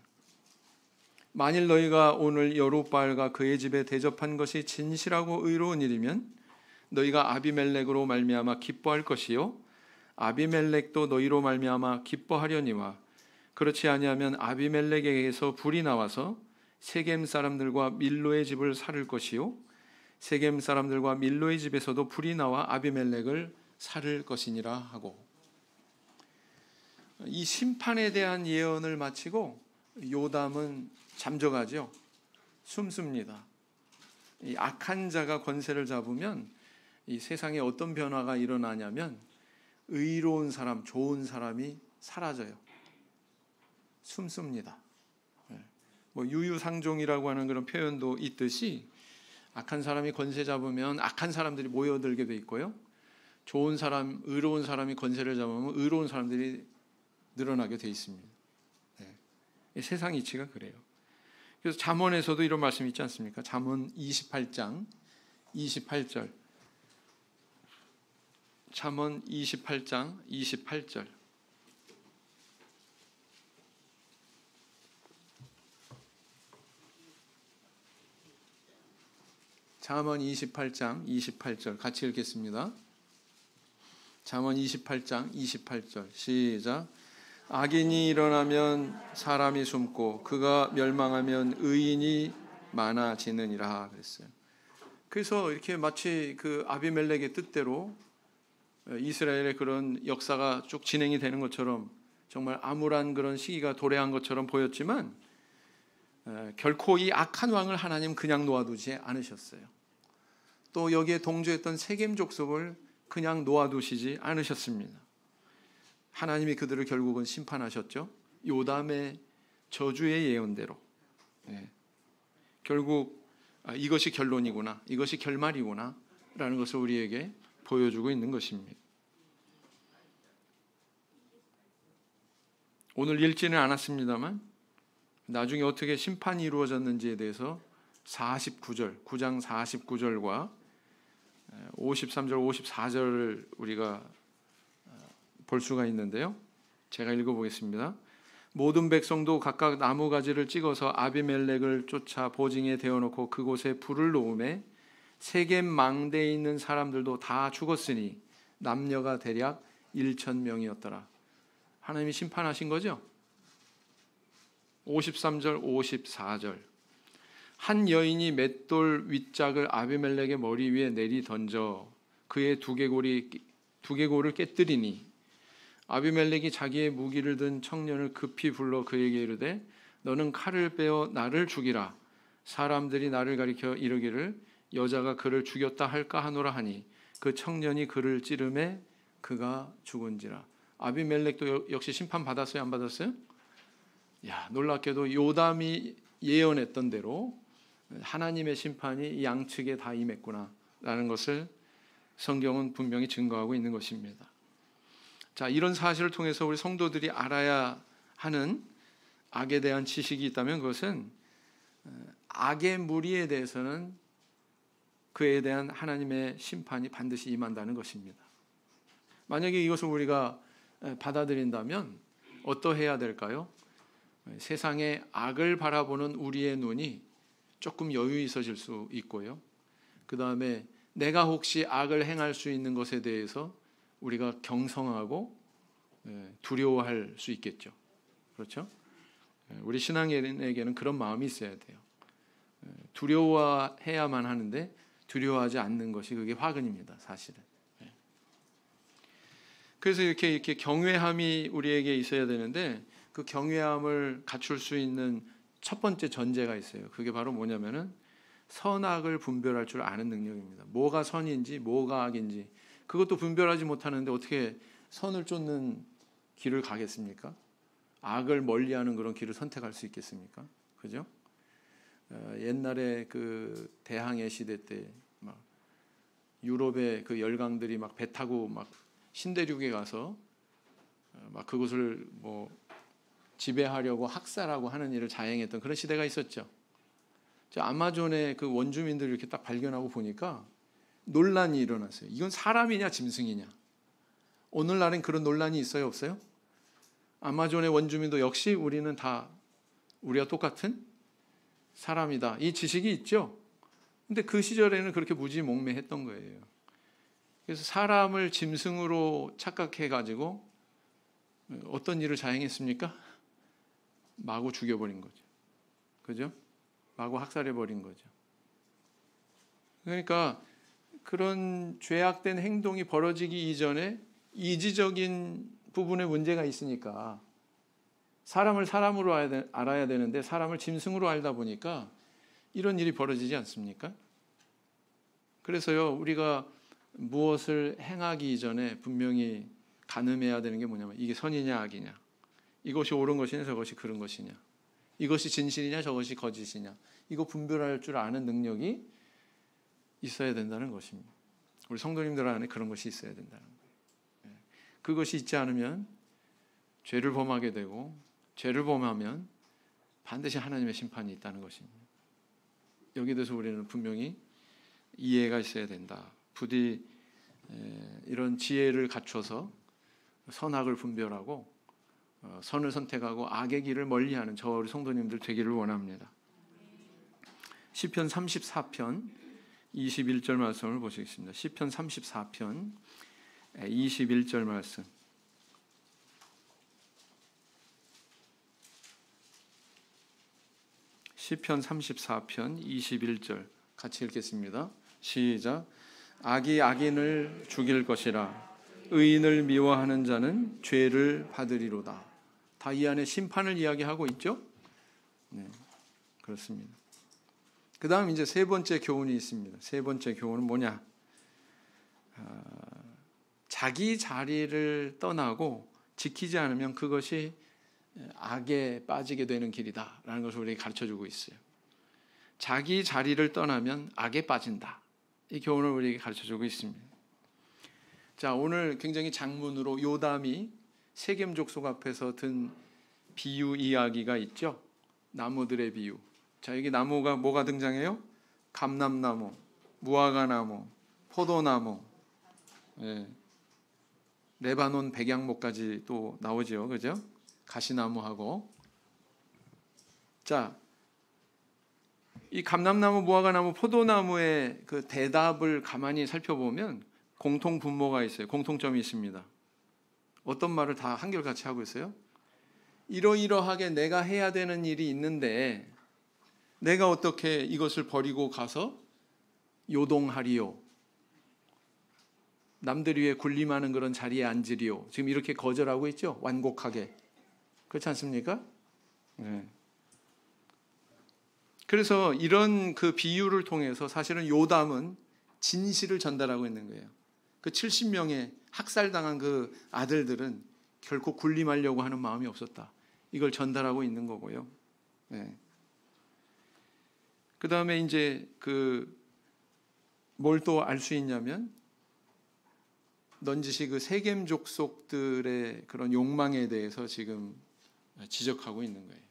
만일 너희가 오늘 여룻바알과 그의 집에 대접한 것이 진실하고 의로운 일이면 너희가 아비멜렉으로 말미암아 기뻐할 것이요 아비멜렉도 너희로 말미암아 기뻐하려니와 그렇지 아니하면 아비멜렉에게서 불이 나와서 세겜 사람들과 밀로의 집을 살을 것이요 세겜 사람들과 밀로의 집에서도 불이 나와 아비멜렉을 살을 것이니라 하고, 이 심판에 대한 예언을 마치고 요담은 잠적하죠. 숨습니다. 이 악한 자가 권세를 잡으면 이 세상에 어떤 변화가 일어나냐면 의로운 사람, 좋은 사람이 사라져요. 숨습니다. 뭐 유유상종이라고 하는 그런 표현도 있듯이 악한 사람이 권세 잡으면 악한 사람들이 모여들게 돼 있고요. 좋은 사람, 의로운 사람이 권세를 잡으면 의로운 사람들이 늘어나게 돼 있습니다. 세상 이치가 그래요. 그래서 잠언에서도 이런 말씀이 있지 않습니까? 잠언 28장 28절. 잠언 28장 28절. 잠언 28장 28절 같이 읽겠습니다. 잠언 28장 28절 시작. 악인이 일어나면 사람이 숨고 그가 멸망하면 의인이 많아지느니라 그랬어요. 그래서 이렇게 마치 그 아비멜렉의 뜻대로 이스라엘의 그런 역사가 쭉 진행이 되는 것처럼 정말 암울한 그런 시기가 도래한 것처럼 보였지만 결코 이 악한 왕을 하나님 그냥 놓아두지 않으셨어요. 또 여기에 동조했던 세겜 족속을 그냥 놓아두시지 않으셨습니다. 하나님이 그들을 결국은 심판하셨죠. 요담의 저주의 예언대로. 결국 이것이 결론이구나, 이것이 결말이구나 라는 것을 우리에게 보여주고 있는 것입니다. 오늘 읽지는 않았습니다만 나중에 어떻게 심판이 이루어졌는지에 대해서 49절, 9장 49절과 53절, 54절을 우리가 볼 수가 있는데요. 제가 읽어보겠습니다. 모든 백성도 각각 나무가지를 찍어서 아비멜렉을 쫓아 보증에 대어놓고 그곳에 불을 놓음에 세겜 망대에 있는 사람들도 다 죽었으니 남녀가 대략 1,000명이었더라. 하나님이 심판하신 거죠. 53절, 54절. 한 여인이 맷돌 윗짝을 아비멜렉의 머리 위에 내리 던져 그의 두개골을 깨뜨리니 아비멜렉이 자기의 무기를 든 청년을 급히 불러 그에게 이르되 너는 칼을 빼어 나를 죽이라. 사람들이 나를 가리켜 이르기를 여자가 그를 죽였다 할까 하노라 하니 그 청년이 그를 찌르매 그가 죽은지라. 아비멜렉도 역시 심판 받았어요, 안 받았어요? 야, 놀랍게도 요담이 예언했던 대로 하나님의 심판이 양측에 다 임했구나라는 것을 성경은 분명히 증거하고 있는 것입니다. 자, 이런 사실을 통해서 우리 성도들이 알아야 하는 악에 대한 지식이 있다면 그것은 악의 무리에 대해서는 그에 대한 하나님의 심판이 반드시 임한다는 것입니다. 만약에 이것을 우리가 받아들인다면 어떠해야 될까요? 세상의 악을 바라보는 우리의 눈이 조금 여유 있어질 수 있고요. 그 다음에 내가 혹시 악을 행할 수 있는 것에 대해서 우리가 경성하고 두려워할 수 있겠죠. 그렇죠? 우리 신앙인에게는 그런 마음이 있어야 돼요. 두려워해야만 하는데 두려워하지 않는 것이 그게 화근입니다, 사실은. 그래서 이렇게 경외함이 우리에게 있어야 되는데 그 경외함을 갖출 수 있는 첫 번째 전제가 있어요. 그게 바로 뭐냐면은 선악을 분별할 줄 아는 능력입니다. 뭐가 선인지 뭐가 악인지 그것도 분별하지 못하는데 어떻게 선을 쫓는 길을 가겠습니까? 악을 멀리하는 그런 길을 선택할 수 있겠습니까? 그죠? 옛날에 그 대항해 시대 때 막 유럽의 그 열강들이 막 배 타고 막 신대륙에 가서 막 그곳을 뭐 지배하려고 학살하고 하는 일을 자행했던 그런 시대가 있었죠. 아마존의 그 원주민들을 이렇게 딱 발견하고 보니까 논란이 일어났어요. 이건 사람이냐 짐승이냐. 오늘날엔 그런 논란이 있어요, 없어요? 아마존의 원주민도 역시 우리는 다 우리와 똑같은 사람이다. 이 지식이 있죠. 근데 그 시절에는 그렇게 무지몽매했던 거예요. 그래서 사람을 짐승으로 착각해 가지고 어떤 일을 자행했습니까? 마구 죽여버린 거죠. 그죠? 마구 학살해버린 거죠. 그러니까 그런 죄악된 행동이 벌어지기 이전에 이지적인 부분에 문제가 있으니까 사람을 사람으로 알아야 되는데 사람을 짐승으로 알다 보니까 이런 일이 벌어지지 않습니까? 그래서요, 우리가 무엇을 행하기 이전에 분명히 가늠해야 되는 게 뭐냐면 이게 선이냐 악이냐, 이것이 옳은 것이냐 저것이 그른 것이냐, 이것이 진실이냐 저것이 거짓이냐, 이거 분별할 줄 아는 능력이 있어야 된다는 것입니다. 우리 성도님들 안에 그런 것이 있어야 된다는 거예요. 그것이 있지 않으면 죄를 범하게 되고 죄를 범하면 반드시 하나님의 심판이 있다는 것입니다. 여기에 대해서 우리는 분명히 이해가 있어야 된다. 부디 이런 지혜를 갖춰서 선악을 분별하고 선을 선택하고 악의 길을 멀리하는 저 우리 성도님들 되기를 원합니다. 시편 34편 21절 말씀을 보시겠습니다. 시편 34편 21절 말씀. 시편 34편 21절 같이 읽겠습니다. 시작. 악이 악인을 죽일 것이라. 의인을 미워하는 자는 죄를 받으리로다. 다 이 안에 심판을 이야기하고 있죠. 네, 그렇습니다. 그 다음 이제 세 번째 교훈이 있습니다. 세 번째 교훈은 뭐냐? 자기 자리를 떠나고 지키지 않으면 그것이 악에 빠지게 되는 길이다라는 것을 우리에게 가르쳐주고 있어요. 자기 자리를 떠나면 악에 빠진다. 이 교훈을 우리에게 가르쳐주고 있습니다. 자, 오늘 굉장히 장문으로 요담이 세겜 족속 앞에서 든 비유 이야기가 있죠. 나무들의 비유. 자, 여기 나무가 뭐가 등장해요? 감람나무, 무화과나무, 포도나무, 레바논 백양목까지 또 나오죠, 그죠? 가시나무하고. 자, 이 감람나무, 무화과나무, 포도나무의 그 대답을 가만히 살펴보면 공통 분모가 있어요. 공통점이 있습니다. 어떤 말을 다 한결같이 하고 있어요? 이러이러하게 내가 해야 되는 일이 있는데 내가 어떻게 이것을 버리고 가서 요동하리요? 남들 위해 군림하는 그런 자리에 앉으리요? 지금 이렇게 거절하고 있죠? 완곡하게. 그렇지 않습니까? 네. 그래서 이런 그 비유를 통해서 사실은 요담은 진실을 전달하고 있는 거예요. 그 70명의 학살당한 그 아들들은 결코 군림하려고 하는 마음이 없었다. 이걸 전달하고 있는 거고요. 네. 그 다음에 이제 뭘 또 알 수 있냐면 넌지시 그 세겜 족속들의 그런 욕망에 대해서 지금 지적하고 있는 거예요.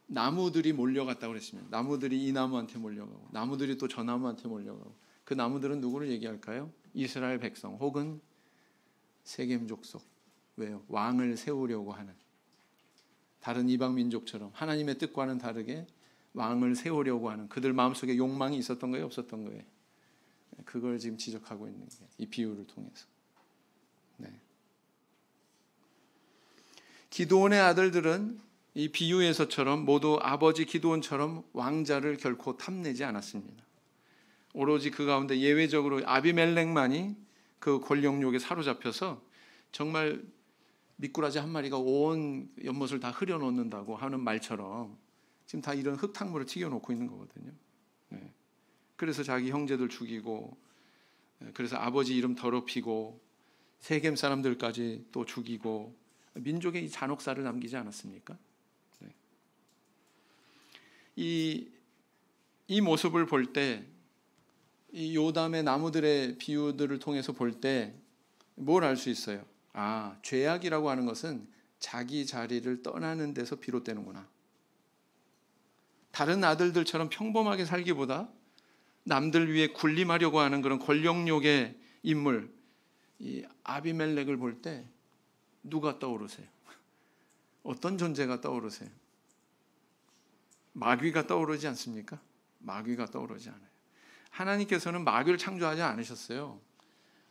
나무들이 몰려갔다고 그랬습니다. 나무들이 이 나무한테 몰려가고 나무들이 또 저 나무한테 몰려가고 그 나무들은 누구를 얘기할까요? 이스라엘 백성 혹은 세겜 족속. 왜요? 왕을 세우려고 하는, 다른 이방 민족처럼 하나님의 뜻과는 다르게 왕을 세우려고 하는 그들 마음속에 욕망이 있었던 거예요? 없었던 거예요? 그걸 지금 지적하고 있는 거예요. 이 비유를 통해서. 네. 기드온의 아들들은 이 비유에서처럼 모두 아버지 기드온처럼 왕자를 결코 탐내지 않았습니다. 오로지 그 가운데 예외적으로 아비멜렉만이 그 권력욕에 사로잡혀서 정말 미꾸라지 한 마리가 온 연못을 다 흐려놓는다고 하는 말처럼 지금 다 이런 흙탕물을 튀겨놓고 있는 거거든요. 네. 그래서 자기 형제들 죽이고, 그래서 아버지 이름 더럽히고 세겜 사람들까지 또 죽이고 민족의 이 잔혹사를 남기지 않았습니까? 네. 이 모습을 볼 때, 이 요담의 나무들의 비유들을 통해서 볼 때 뭘 알 수 있어요? 아, 죄악이라고 하는 것은 자기 자리를 떠나는 데서 비롯되는구나. 다른 아들들처럼 평범하게 살기보다 남들 위해 군림하려고 하는 그런 권력욕의 인물, 이 아비멜렉을 볼 때 누가 떠오르세요? 어떤 존재가 떠오르세요? 마귀가 떠오르지 않습니까? 마귀가 떠오르지 않아요. 하나님께서는 마귀를 창조하지 않으셨어요.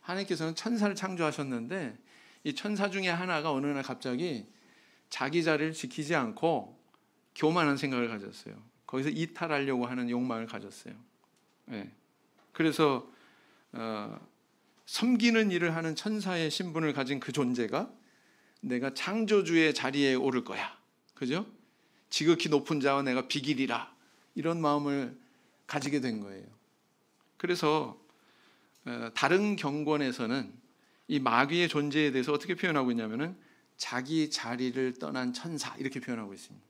하나님께서는 천사를 창조하셨는데 이 천사 중에 하나가 어느 날 갑자기 자기 자리를 지키지 않고 교만한 생각을 가졌어요. 거기서 이탈하려고 하는 욕망을 가졌어요. 네. 그래서 섬기는 일을 하는 천사의 신분을 가진 그 존재가 내가 창조주의 자리에 오를 거야. 그죠? 지극히 높은 자와 내가 비기리라. 이런 마음을 가지게 된 거예요. 그래서 다른 경권에서는 이 마귀의 존재에 대해서 어떻게 표현하고 있냐면은 자기 자리를 떠난 천사 이렇게 표현하고 있습니다.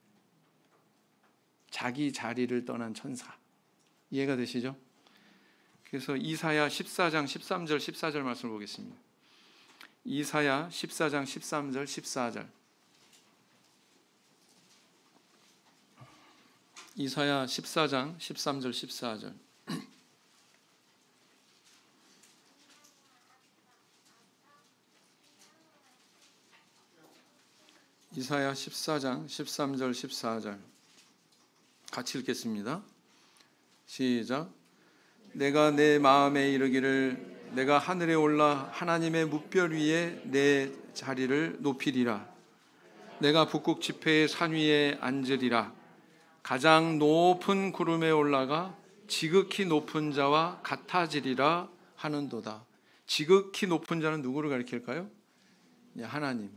자기 자리를 떠난 천사. 이해가 되시죠? 그래서 이사야 14장 13절 14절 말씀을 보겠습니다. 이사야 14장 13절 14절. 이사야 14장 13절 14절. 이사야 14장 13절 14절 같이 읽겠습니다. 시작. 내가 내 마음에 이르기를 내가 하늘에 올라 하나님의 뭇별 위에 내 자리를 높이리라. 내가 북극 지폐의 산 위에 앉으리라. 가장 높은 구름에 올라가 지극히 높은 자와 같아지리라 하는도다. 지극히 높은 자는 누구를 가리킬까요? 하나님.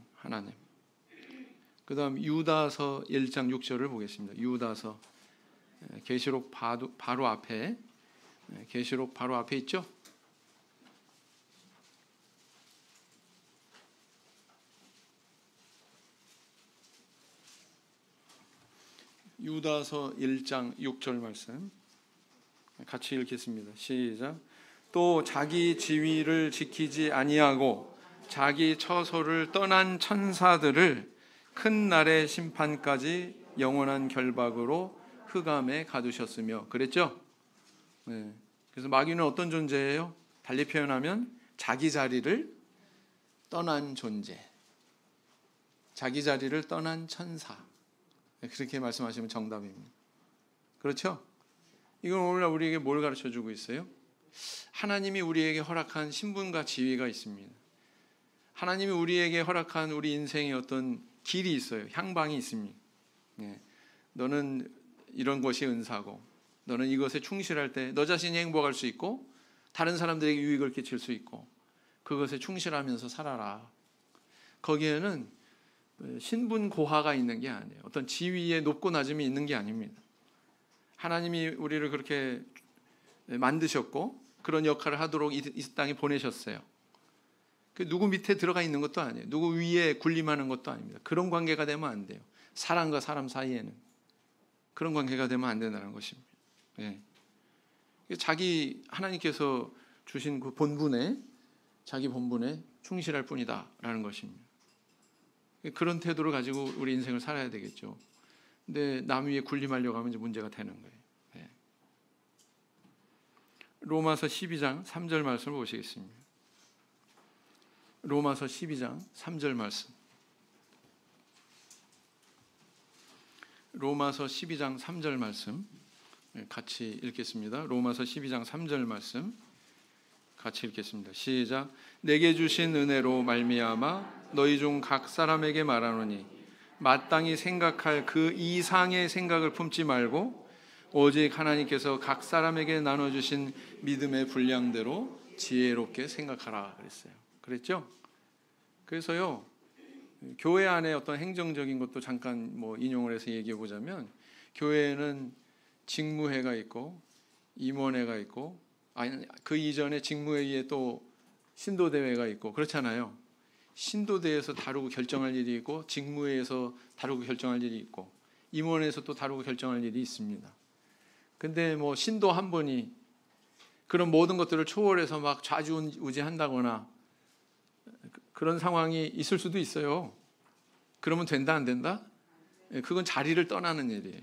그 다음 유다서 1장 6절을 보겠습니다. 유다서 계시록 바로 앞에, 계시록 바로 앞에 있죠? 유다서 1장 6절 말씀 같이 읽겠습니다. 시작. 또 자기 지위를 지키지 아니하고 자기 처소를 떠난 천사들을 큰 날의 심판까지 영원한 결박으로 흑암에 가두셨으며, 그랬죠? 네. 그래서 마귀는 어떤 존재예요? 달리 표현하면 자기 자리를 떠난 존재, 자기 자리를 떠난 천사, 그렇게 말씀하시면 정답입니다. 그렇죠? 이건 오늘날 우리에게 뭘 가르쳐주고 있어요? 하나님이 우리에게 허락한 신분과 지위가 있습니다. 하나님이 우리에게 허락한 우리 인생의 어떤 길이 있어요. 향방이 있습니다. 너는 이런 것이 은사고, 너는 이것에 충실할 때 너 자신이 행복할 수 있고 다른 사람들에게 유익을 끼칠 수 있고, 그것에 충실하면서 살아라. 거기에는 신분 고하가 있는 게 아니에요. 어떤 지위의 높고 낮음이 있는 게 아닙니다. 하나님이 우리를 그렇게 만드셨고 그런 역할을 하도록 이 땅에 보내셨어요. 누구 밑에 들어가 있는 것도 아니에요. 누구 위에 군림하는 것도 아닙니다. 그런 관계가 되면 안 돼요. 사람과 사람 사이에는 그런 관계가 되면 안 된다는 것입니다. 자기 하나님께서 주신 그 본분에, 자기 본분에 충실할 뿐이다라는 것입니다. 그런 태도를 가지고 우리 인생을 살아야 되겠죠. 근데 남 위에 군림하려고 하면 이제 문제가 되는 거예요. 로마서 12장 3절 말씀을 보시겠습니다. 로마서 12장 3절 말씀. 로마서 12장 3절 말씀 같이 읽겠습니다. 로마서 12장 3절 말씀 같이 읽겠습니다. 시작. 내게 주신 은혜로 말미암아 너희 중 각 사람에게 말하노니 마땅히 생각할 그 이상의 생각을 품지 말고 오직 하나님께서 각 사람에게 나눠주신 믿음의 분량대로 지혜롭게 생각하라 그랬어요. 그랬죠? 그래서요, 교회 안에 어떤 행정적인 것도 잠깐 인용을 해서 얘기해 보자면, 교회에는 직무회가 있고 임원회가 있고, 그 이전에 직무회의에 또 신도대회가 있고 그렇잖아요. 신도대회에서 다루고 결정할 일이 있고, 직무회에서 다루고 결정할 일이 있고, 임원회에서 또 다루고 결정할 일이 있습니다. 근데 신도 한 분이 그런 모든 것들을 초월해서 막 좌지우지한다거나 그런 상황이 있을 수도 있어요. 그러면 된다 안 된다? 그건 자리를 떠나는 일이에요.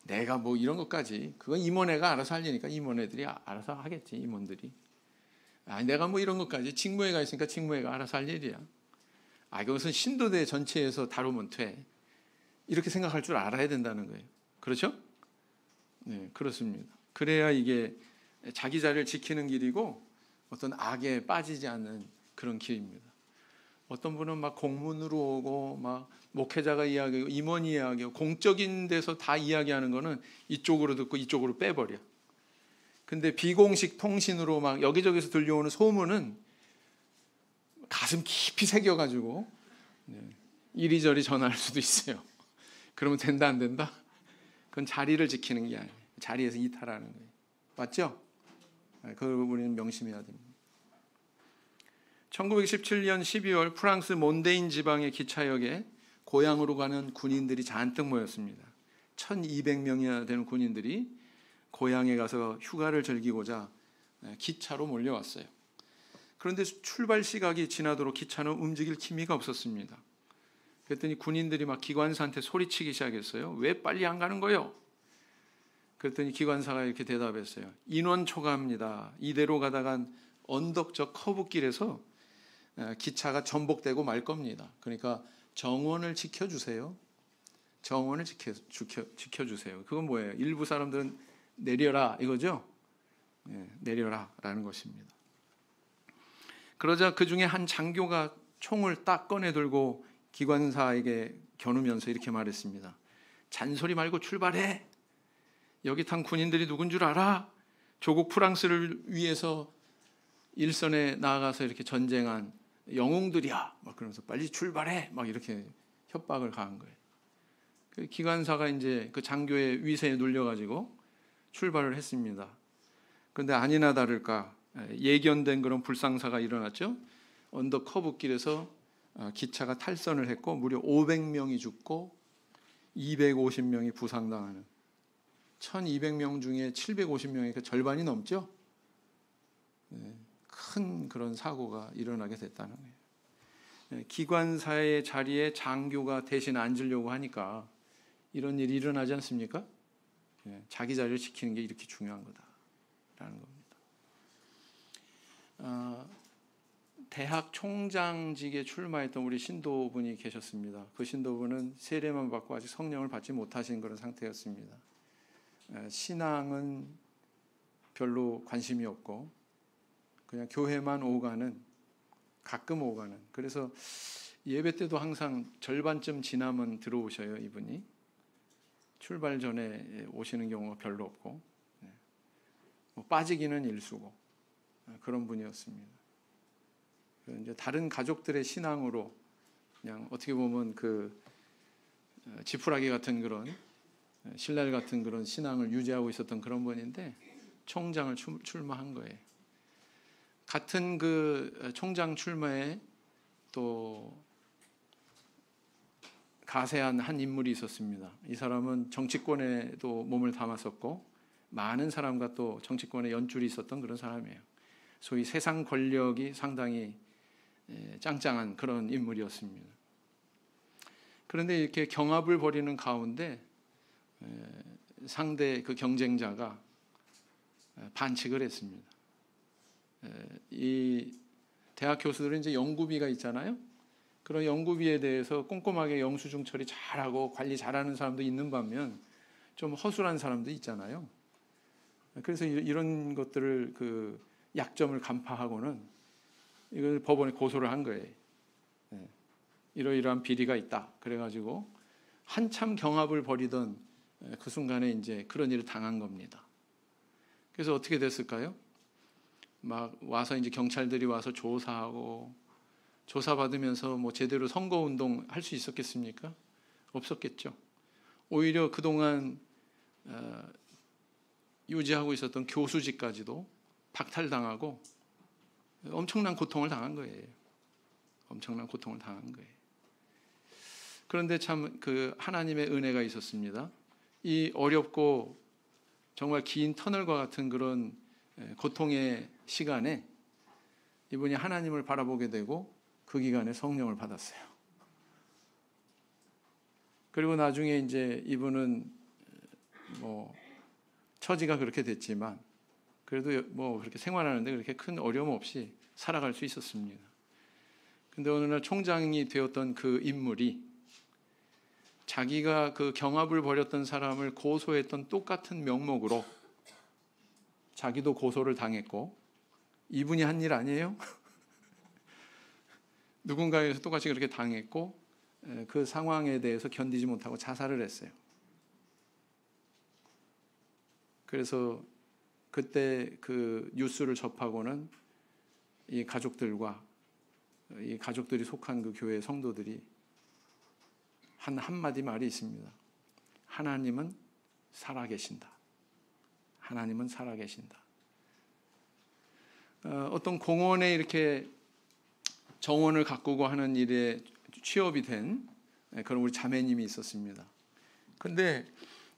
내가 이런 것까지, 그건 임원회가 알아서 할 일이니까 임원회들이 알아서 하겠지. 임원들이. 내가 이런 것까지, 직무회가 있으니까 직무회가 알아서 할 일이야. 그것은 신도대 전체에서 다루면 돼. 이렇게 생각할 줄 알아야 된다는 거예요. 그렇죠? 네, 그렇습니다. 그래야 이게 자기 자리를 지키는 길이고 어떤 악에 빠지지 않는 그런 길입니다. 어떤 분은 막 공문으로 오고 막 목회자가 이야기하고 임원이 이야기하고 공적인 데서 다 이야기하는 거는 이쪽으로 듣고 이쪽으로 빼버려. 근데 비공식 통신으로 막 여기저기서 들려오는 소문은 가슴 깊이 새겨가지고 이리저리 전화할 수도 있어요. 그러면 된다 안 된다? 그건 자리를 지키는 게 아니에요. 자리에서 이탈하는 거예요. 맞죠? 그걸 우리는 명심해야 됩니다. 1917년 12월 프랑스 몬데인 지방의 기차역에 고향으로 가는 군인들이 잔뜩 모였습니다. 1200명이나 되는 군인들이 고향에 가서 휴가를 즐기고자 기차로 몰려왔어요. 그런데 출발 시각이 지나도록 기차는 움직일 기미가 없었습니다. 그랬더니 군인들이 막 기관사한테 소리치기 시작했어요. 왜 빨리 안 가는 거요? 그랬더니 기관사가 이렇게 대답했어요. 인원 초과합니다. 이대로 가다간 언덕적 커브길에서 기차가 전복되고 말 겁니다. 그러니까 정원을 지켜주세요. 정원을 지켜주세요. 그건 뭐예요? 일부 사람들은 내려라 이거죠? 내려라 라는 것입니다. 그러자 그 중에 한 장교가 총을 딱 꺼내 들고 기관사에게 겨누면서 이렇게 말했습니다. 잔소리 말고 출발해. 여기 탄 군인들이 누군 줄 알아? 조국 프랑스를 위해서 일선에 나아가서 이렇게 전쟁한 영웅들이야. 막 그러면서 빨리 출발해. 막 이렇게 협박을 가한 거예요. 그 기관사가 이제 그 장교의 위세에 눌려가지고 출발을 했습니다. 그런데 아니나 다를까 예견된 그런 불상사가 일어났죠. 언덕 커브길에서 기차가 탈선을 했고 무려 500명이 죽고 250명이 부상당하는 1200명 중에 750명이 그 절반이 넘죠. 큰 그런 사고가 일어나게 됐다는 거예요. 기관사의 자리에 장교가 대신 앉으려고 하니까 이런 일이 일어나지 않습니까? 자기 자리를 지키는 게 이렇게 중요한 거다라는 겁니다. 대학 총장직에 출마했던 우리 신도분이 계셨습니다. 그 신도분은 세례만 받고 아직 성령을 받지 못하신 그런 상태였습니다. 신앙은 별로 관심이 없고 그냥 교회만 오가는, 가끔 오가는. 그래서 예배 때도 항상 절반쯤 지나면 들어오셔요. 이분이 출발 전에 오시는 경우가 별로 없고 빠지기는 일수고 그런 분이었습니다. 이제 다른 가족들의 신앙으로 그냥 어떻게 보면 그 지푸라기 같은 그런 신랄 같은 그런 신앙을 유지하고 있었던 그런 분인데 총장을 출마한 거예요. 같은 그 총장 출마에 또 가세한 한 인물이 있었습니다. 이 사람은 정치권에도 몸을 담았었고 많은 사람과 또 정치권에 연줄이 있었던 그런 사람이에요. 소위 세상 권력이 상당히 짱짱한 그런 인물이었습니다. 그런데 이렇게 경합을 벌이는 가운데 상대 그 경쟁자가 반칙을 했습니다. 이 대학 교수들은 이제 연구비가 있잖아요. 그런 연구비에 대해서 꼼꼼하게 영수증 처리 잘하고 관리 잘하는 사람도 있는 반면 좀 허술한 사람도 있잖아요. 그래서 이런 것들을 그 약점을 간파하고는 이걸 법원에 고소를 한 거예요. 이러이러한 비리가 있다. 그래가지고 한참 경합을 벌이던 그 순간에 이제 그런 일을 당한 겁니다. 그래서 어떻게 됐을까요? 막 와서 이제 경찰들이 와서 조사하고 조사받으면서 뭐 제대로 선거운동 할 수 있었겠습니까? 없었겠죠. 오히려 그동안 유지하고 있었던 교수직까지도 박탈당하고 엄청난 고통을 당한 거예요. 엄청난 고통을 당한 거예요. 그런데 참 그 하나님의 은혜가 있었습니다. 이 어렵고 정말 긴 터널과 같은 그런 고통의 시간에 이분이 하나님을 바라보게 되고 그 기간에 성령을 받았어요. 그리고 나중에 이제 이분은 뭐 처지가 그렇게 됐지만 그래도 뭐 그렇게 생활하는데 그렇게 큰 어려움 없이 살아갈 수 있었습니다. 근데 어느 날 총장이 되었던 그 인물이 자기가 그 경합을 벌였던 사람을 고소했던 똑같은 명목으로 자기도 고소를 당했고 이분이 한 일 아니에요? 누군가에서 똑같이 그렇게 당했고 그 상황에 대해서 견디지 못하고 자살을 했어요. 그래서 그때 그 뉴스를 접하고는 이 가족들과 이 가족들이 속한 그 교회 성도들이 한 한마디 말이 있습니다. 하나님은 살아계신다. 하나님은 살아계신다. 어떤 공원에 이렇게 정원을 가꾸고 하는 일에 취업이 된 그런 우리 자매님이 있었습니다. 근데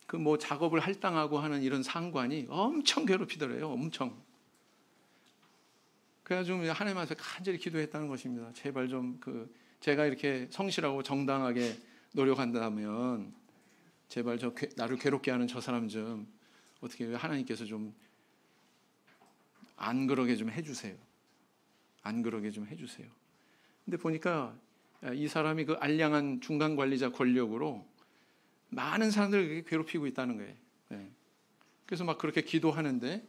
그 뭐 작업을 할당하고 하는 이런 상관이 엄청 괴롭히더래요. 엄청. 그래가지고 하나님 앞에 간절히 기도했다는 것입니다. 제발 좀 제가 이렇게 성실하고 정당하게 노력한다면 제발 나를 괴롭게 하는 저 사람 좀 어떻게 하나님께서 좀 안 그러게 좀 해주세요. 안 그러게 좀 해주세요. 근데 보니까 이 사람이 그 알량한 중간 관리자 권력으로 많은 사람들을 괴롭히고 있다는 거예요. 그래서 막 그렇게 기도하는데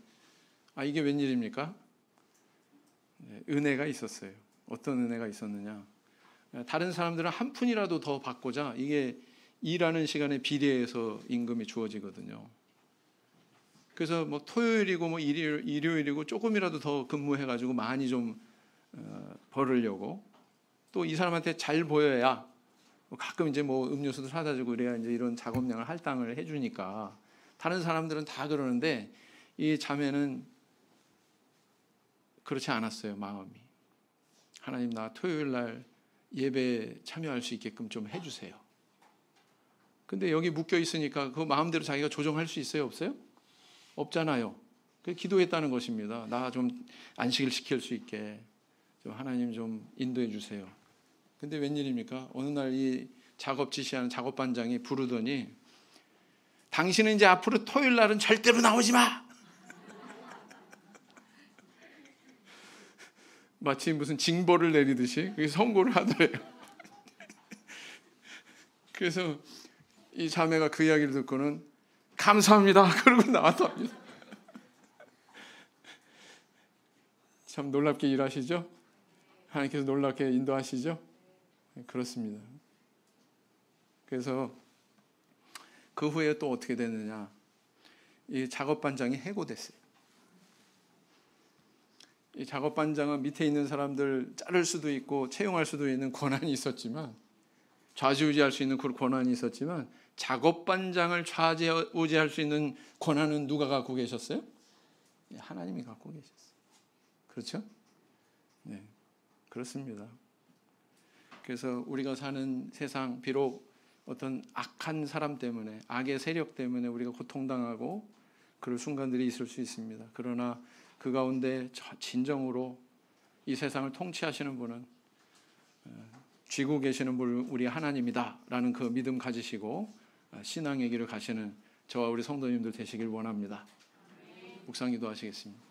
이게 웬일입니까? 은혜가 있었어요. 어떤 은혜가 있었느냐? 다른 사람들은 한 푼이라도 더 받고자 이게 일하는 시간에 비례해서 임금이 주어지거든요. 그래서 뭐 토요일이고 뭐 일요일이고 조금이라도 더 근무해가지고 많이 좀 벌으려고, 또 이 사람한테 잘 보여야 가끔 이제 뭐 음료수도 사다 주고 그래야 이제 이런 작업량을 할당을 해주니까 다른 사람들은 다 그러는데 이 자매는 그렇지 않았어요. 마음이, 하나님 나 토요일 날 예배에 참여할 수 있게끔 좀 해주세요. 근데 여기 묶여 있으니까 그 마음대로 자기가 조정할 수 있어요? 없어요? 없잖아요. 그래서 기도했다는 것입니다. 나 좀 안식일 시킬 수 있게 좀 하나님 좀 인도해 주세요. 근데 웬일입니까? 어느 날 이 작업 지시하는 작업반장이 부르더니 당신은 이제 앞으로 토요일 날은 절대로 나오지 마. 마치 무슨 징벌을 내리듯이 선고를 하더래요. 그래서 이 자매가 그 이야기를 듣고는 감사합니다 그러고 나왔답니다. 참 놀랍게 일하시죠? 하나님께서 놀랍게 인도하시죠? 그렇습니다. 그래서 그 후에 또 어떻게 됐느냐, 이 작업반장이 해고됐어요. 이 작업반장은 밑에 있는 사람들 자를 수도 있고 채용할 수도 있는 권한이 있었지만, 좌지우지할 수 있는 그 권한이 있었지만, 작업반장을 좌지우지할 수 있는 권한은 누가 갖고 계셨어요? 하나님이 갖고 계셨어요. 그렇죠? 네, 그렇습니다. 그래서 우리가 사는 세상, 비록 어떤 악한 사람 때문에, 악의 세력 때문에 우리가 고통당하고 그럴 순간들이 있을 수 있습니다. 그러나 그 가운데 진정으로 이 세상을 통치하시는 분은 쥐고 계시는 분 우리 하나님이다라는 그 믿음 가지시고 신앙의 길을 가시는 저와 우리 성도님들 되시길 원합니다. 묵상 기도하시겠습니다.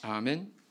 아멘.